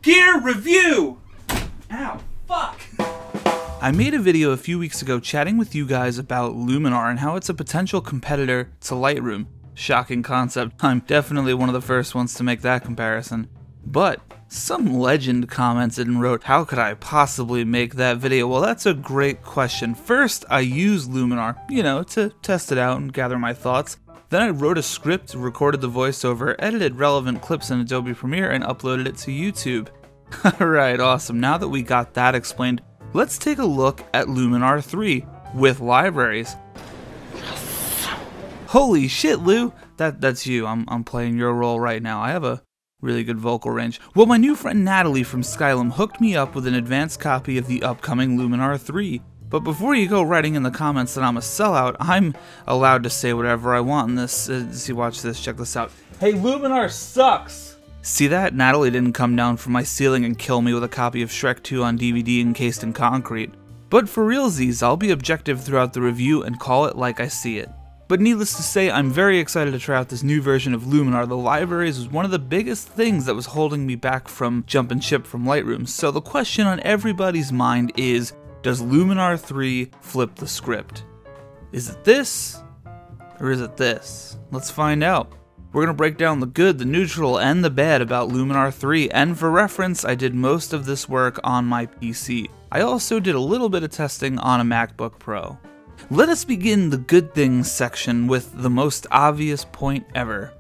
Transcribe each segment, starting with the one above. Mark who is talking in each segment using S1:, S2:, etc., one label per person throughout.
S1: Gear review! Ow, fuck! I made a video a few weeks ago chatting with you guys about Luminar and how it's a potential competitor to Lightroom. Shocking concept. I'm definitely one of the first ones to make that comparison. But some legend commented and wrote, how could I possibly make that video? Well, that's a great question. First, I used Luminar, to test it out and gather my thoughts. Then I wrote a script, recorded the voiceover, edited relevant clips in Adobe Premiere, and uploaded it to YouTube. Alright, awesome. Now that we got that explained, let's take a look at Luminar 3 with libraries. Holy shit, Lou! That's you. I'm playing your role right now. I have a really good vocal range. Well, my new friend Natalie from Skylum hooked me up with an advanced copy of the upcoming Luminar 3. But before you go writing in the comments that I'm a sellout, I'm allowed to say whatever I want in this. See, watch this, check this out. Hey, Luminar sucks! See that? Natalie didn't come down from my ceiling and kill me with a copy of Shrek 2 on DVD encased in concrete. But for realsies, I'll be objective throughout the review and call it like I see it. But needless to say, I'm very excited to try out this new version of Luminar. The libraries was one of the biggest things that was holding me back from jumping ship from Lightroom. So the question on everybody's mind is, does Luminar 3 flip the script? Is it this, or is it this? Let's find out. We're going to break down the good, the neutral, and the bad about Luminar 3, and for reference, I did most of this work on my PC. I also did a little bit of testing on a MacBook Pro. Let us begin the good things section with the most obvious point ever,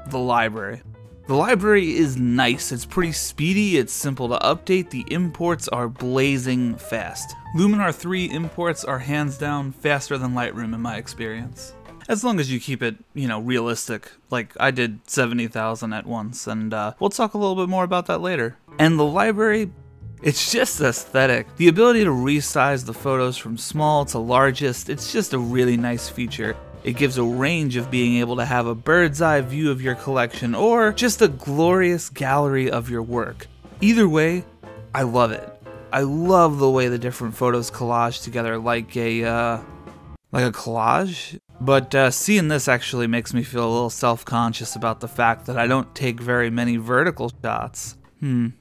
S1: the library. The library is nice, it's pretty speedy, it's simple to update, the imports are blazing fast. Luminar 3 imports are hands down faster than Lightroom in my experience. As long as you keep it, realistic. Like, I did 70,000 at once, and we'll talk a little bit more about that later. And the library, it's just aesthetic. The ability to resize the photos from small to largest, it's just a really nice feature. It gives a range of being able to have a bird's eye view of your collection or just a glorious gallery of your work. Either way, I love it. I love the way the different photos collage together like a collage. But seeing this actually makes me feel a little self-conscious about the fact that I don't take very many vertical shots.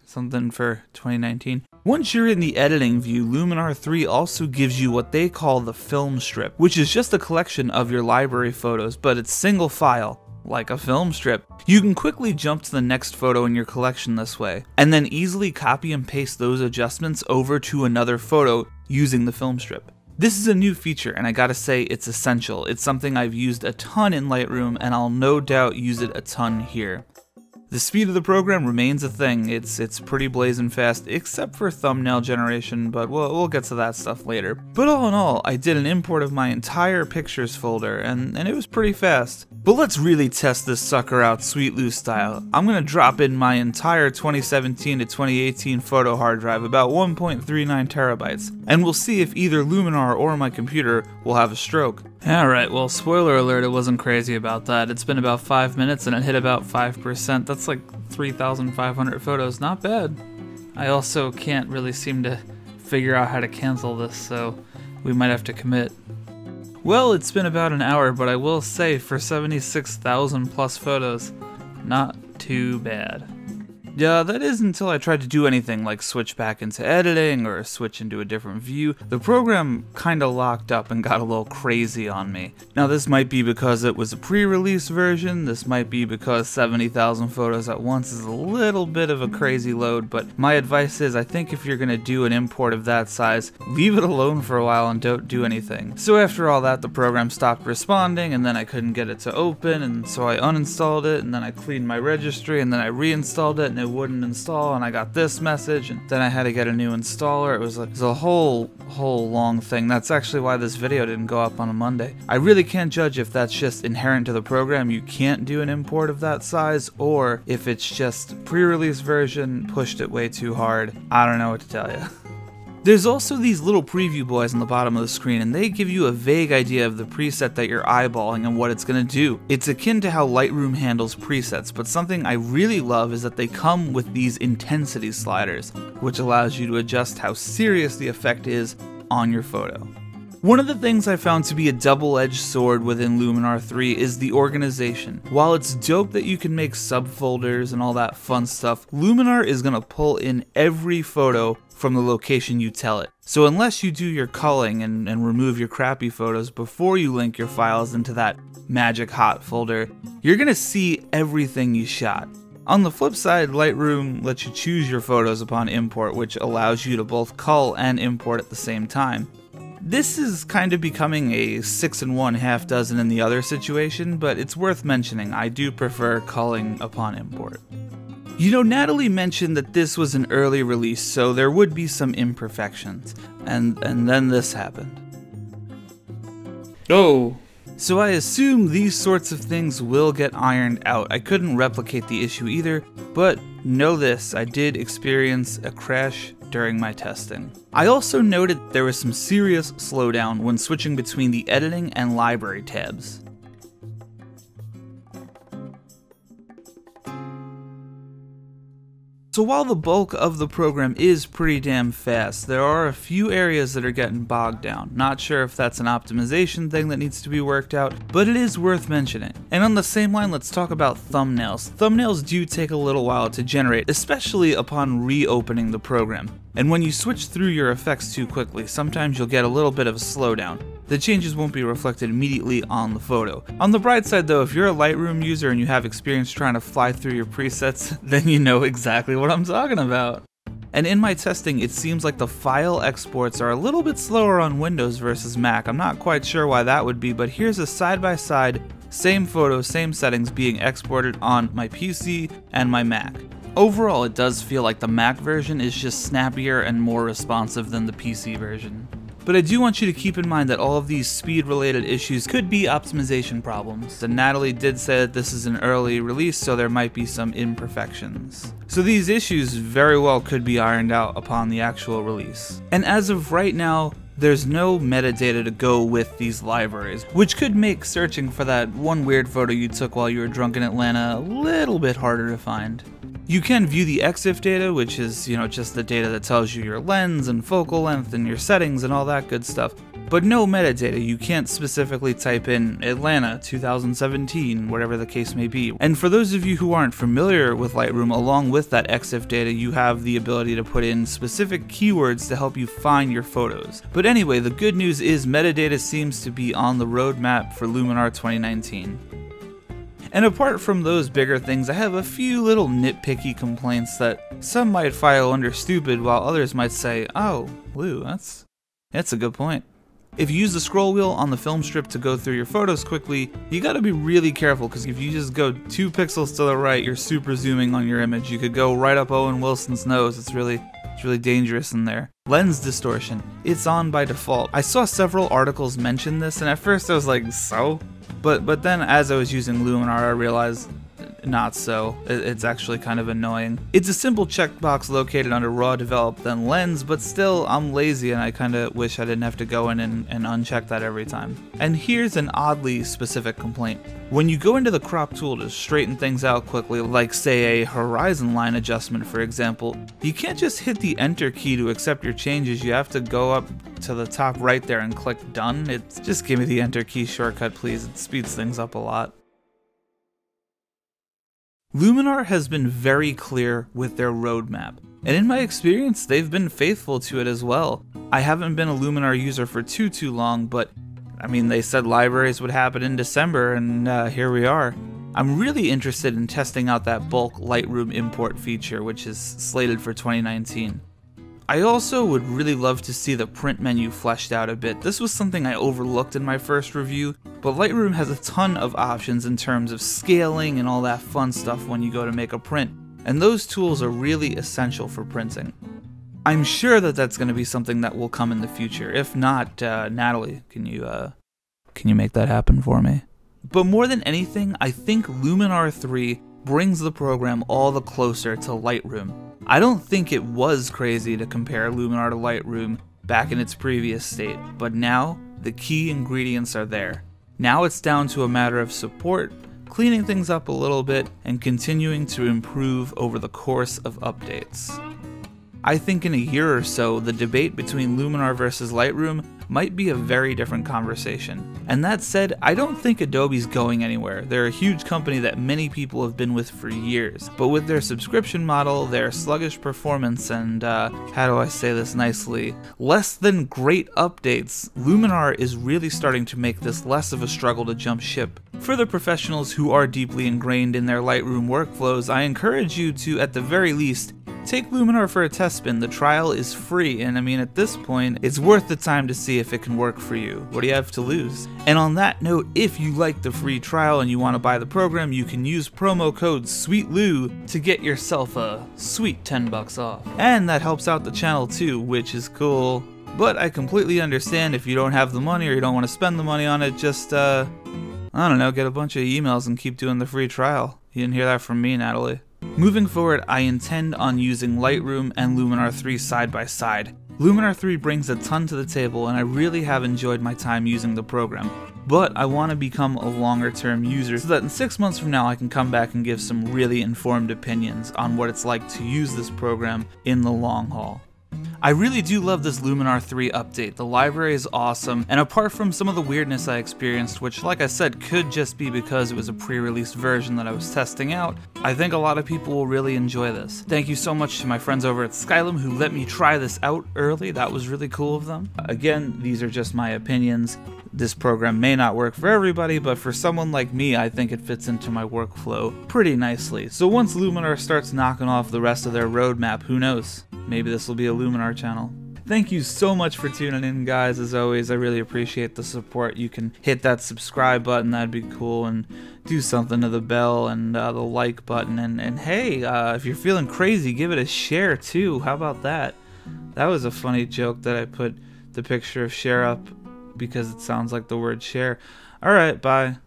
S1: Something for 2019. Once you're in the editing view, Luminar 3 also gives you what they call the film strip, which is just a collection of your library photos, but it's single file, like a film strip. You can quickly jump to the next photo in your collection this way, and then easily copy and paste those adjustments over to another photo using the film strip. This is a new feature, and I gotta say, it's essential. It's something I've used a ton in Lightroom, and I'll no doubt use it a ton here. The speed of the program remains a thing. It's pretty blazing fast, except for thumbnail generation, but we'll get to that stuff later. But all in all, I did an import of my entire pictures folder, and it was pretty fast. But let's really test this sucker out Sweet Lou style. I'm gonna drop in my entire 2017 to 2018 photo hard drive, about 1.39 terabytes, and we'll see if either Luminar or my computer will have a stroke. Alright, well, spoiler alert, it wasn't crazy about that. It's been about 5 minutes and it hit about 5%. That's like 3,500 photos, not bad. I also can't really seem to figure out how to cancel this, so we might have to commit. Well, it's been about an hour, but I will say for 76,000 plus photos, not too bad. Yeah, that is until I tried to do anything like switch back into editing or switch into a different view. The program kinda locked up and got a little crazy on me. Now this might be because it was a pre-release version, this might be because 70,000 photos at once is a little bit of a crazy load, but my advice is I think if you're gonna do an import of that size, leave it alone for a while and don't do anything. So after all that, the program stopped responding, and then I couldn't get it to open, and so I uninstalled it, and then I cleaned my registry, and then I reinstalled it, and it wouldn't install, and I got this message, and then I had to get a new installer. It was a whole long thing. That's actually why this video didn't go up on a Monday. I really can't judge if that's just inherent to the program, you can't do an import of that size, or if it's just pre-release version pushed it way too hard. I don't know what to tell you. There's also these little preview boys on the bottom of the screen, and they give you a vague idea of the preset that you're eyeballing and what it's going to do. It's akin to how Lightroom handles presets, but something I really love is that they come with these intensity sliders, which allows you to adjust how serious the effect is on your photo. One of the things I found to be a double-edged sword within Luminar 3 is the organization. While it's dope that you can make subfolders and all that fun stuff, Luminar is going to pull in every photo from the location you tell it. So unless you do your culling and remove your crappy photos before you link your files into that magic hot folder, you're going to see everything you shot. On the flip side, Lightroom lets you choose your photos upon import, which allows you to both cull and import at the same time. This is kind of becoming a 6 in one, half dozen in the other situation, but it's worth mentioning. I do prefer culling upon import. You know, Natalie mentioned that this was an early release, so there would be some imperfections, and then this happened. Oh. So I assume these sorts of things will get ironed out. I couldn't replicate the issue either, but know this, I did experience a crash during my testing. I also noted there was some serious slowdown when switching between the editing and library tabs. So while the bulk of the program is pretty damn fast, there are a few areas that are getting bogged down. Not sure if that's an optimization thing that needs to be worked out, but it is worth mentioning. And on the same line, let's talk about thumbnails. Thumbnails do take a little while to generate, especially upon reopening the program. And when you switch through your effects too quickly, sometimes you'll get a little bit of a slowdown. The changes won't be reflected immediately on the photo. On the bright side though, if you're a Lightroom user and you have experience trying to fly through your presets, then you know exactly what I'm talking about. And in my testing, it seems like the file exports are a little bit slower on Windows versus Mac. I'm not quite sure why that would be, but here's a side-by-side, same photo, same settings being exported on my PC and my Mac. Overall, it does feel like the Mac version is just snappier and more responsive than the PC version. But I do want you to keep in mind that all of these speed-related issues could be optimization problems, and Natalie did say that this is an early release, so there might be some imperfections. So these issues very well could be ironed out upon the actual release. And as of right now, there's no metadata to go with these libraries, which could make searching for that one weird photo you took while you were drunk in Atlanta a little bit harder to find. You can view the EXIF data, which is, just the data that tells you your lens and focal length and your settings and all that good stuff, but no metadata. You can't specifically type in Atlanta 2017, whatever the case may be. And for those of you who aren't familiar with Lightroom, along with that EXIF data, you have the ability to put in specific keywords to help you find your photos. But anyway, the good news is metadata seems to be on the roadmap for Luminar 2019. And apart from those bigger things, I have a few little nitpicky complaints that some might file under stupid, while others might say, oh, Lou, that's a good point. If you use the scroll wheel on the film strip to go through your photos quickly, you gotta be really careful, because if you just go 2 pixels to the right, you're super zooming on your image. You could go right up Owen Wilson's nose. It's really dangerous in there. Lens distortion, it's on by default. I saw several articles mention this, and at first I was like, so? But then as I was using Luminar, I realized not so. It's actually kind of annoying. It's a simple checkbox located under raw develop then lens, but still I'm lazy and I kinda wish I didn't have to go in and uncheck that every time. And here's an oddly specific complaint. When you go into the crop tool to straighten things out quickly, like say a horizon line adjustment for example, you can't just hit the enter key to accept your changes. You have to go up to the top right there and click done. Just give me the enter key shortcut please, it speeds things up a lot. Luminar has been very clear with their roadmap, and in my experience, they've been faithful to it as well. I haven't been a Luminar user for too long, but I mean, they said libraries would happen in December, and here we are. I'm really interested in testing out that bulk Lightroom import feature, which is slated for 2019. I also would really love to see the print menu fleshed out a bit. This was something I overlooked in my first review, but Lightroom has a ton of options in terms of scaling and all that fun stuff when you go to make a print, and those tools are really essential for printing. I'm sure that that's going to be something that will come in the future. If not, Natalie, can you make that happen for me? But more than anything, I think Luminar 3 brings the program all the closer to Lightroom. I don't think it was crazy to compare Luminar to Lightroom back in its previous state, but now the key ingredients are there. Now it's down to a matter of support, cleaning things up a little bit, and continuing to improve over the course of updates. I think in a year or so, the debate between Luminar versus Lightroom might be a very different conversation. And that said, I don't think Adobe's going anywhere. They're a huge company that many people have been with for years. But with their subscription model, their sluggish performance, and how do I say this nicely, less than great updates, Luminar is really starting to make this less of a struggle to jump ship. For the professionals who are deeply ingrained in their Lightroom workflows, I encourage you to, at the very least, take Luminar for a test spin. The trial is free, and I mean, at this point, it's worth the time to see if it can work for you. What do you have to lose? And on that note, if you like the free trial and you want to buy the program, you can use promo code SWEETLU to get yourself a sweet $10 off. And that helps out the channel too, which is cool. But I completely understand if you don't have the money or you don't want to spend the money on it, just, I don't know, get a bunch of emails and keep doing the free trial. You didn't hear that from me, Natalie. Moving forward, I intend on using Lightroom and Luminar 3 side by side. Luminar 3 brings a ton to the table, and I really have enjoyed my time using the program. But I want to become a longer term user so that in 6 months from now I can come back and give some really informed opinions on what it's like to use this program in the long haul. I really do love this Luminar 3 update. The library is awesome, and apart from some of the weirdness I experienced, which like I said could just be because it was a pre-released version that I was testing out, I think a lot of people will really enjoy this. Thank you so much to my friends over at Skylum who let me try this out early. That was really cool of them. Again, these are just my opinions. This program may not work for everybody, but for someone like me, I think it fits into my workflow pretty nicely. So once Luminar starts knocking off the rest of their roadmap, who knows? Maybe this will be a Luminar channel. Thank you so much for tuning in, guys. As always, I really appreciate the support. You can hit that subscribe button, that'd be cool, and do something to the bell and the like button. And hey, if you're feeling crazy, give it a share too. How about that? That was a funny joke that I put the picture of share up because it sounds like the word share. Alright, bye.